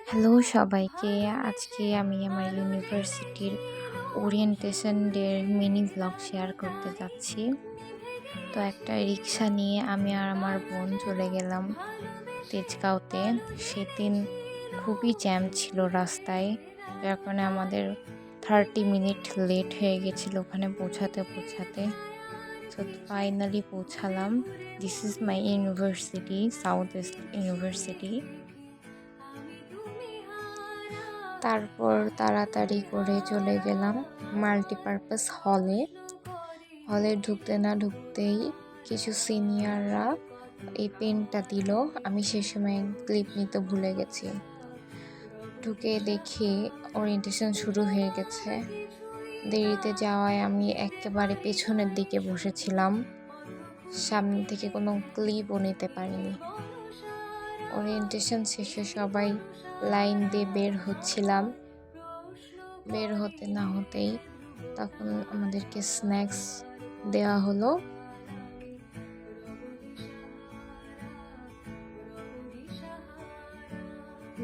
Hello সবাইকে। আজকে আমি আমার ইউনিভার্সিটির ওরিয়েন্টেশন ডের মিনি ভ্লগ শেয়ার করতে যাচ্ছি। তো একটা রিক্সা নিয়ে আমি আর আমার বোন চলে গেলাম তেজগাঁওতে। সেদিন খুবই জ্যাম ছিল রাস্তায়, যার কারণে আমাদের 30 মিনিট লেট হয়ে গেছিলো ওখানে পৌঁছাতে। তো ফাইনালি পৌঁছালাম। This is my university, south east university. তারপর তাড়াতাড়ি করে চলে গেলাম মাল্টিপারপাস হলে ঢুকতে না ঢুকতেই কিছু সিনিয়ররা এই পেনটা দিল। আমি সে সময় ক্লিপ নিতে ভুলে গেছি। ঢুকে দেখি ওরিয়েন্টেশন শুরু হয়ে গেছে। দেরিতে যাওয়ায় আমি একেবারে পেছনের দিকে বসেছিলাম, সামনে থেকে কোনো ক্লিপও নিতে পারিনি। ওরিয়েন্টেশন শেষে সবাই লাইন দিয়ে বের হচ্ছিলাম। বের হতে না হতেই তখন আমাদেরকে স্ন্যাক্স দেওয়া হলো।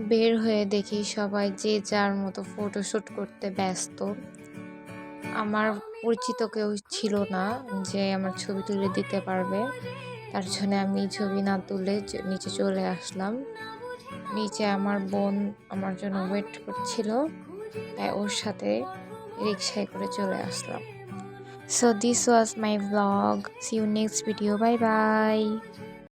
বের হয়ে দেখি সবাই যে যার মতো ফটোশুট করতে ব্যস্ত। আমার পরিচিত কেউ ছিল না যে আমার ছবি তুলে দিতে পারবে, তার জন্য আমি ছবি না তুলে নিচে চলে আসলাম। নিচে আমার বোন আমার জন্য ওয়েট করছিল, তাই ওর সাথে রিক্সায় করে চলে আসলাম। So this was my vlog. See you next video. Bye bye.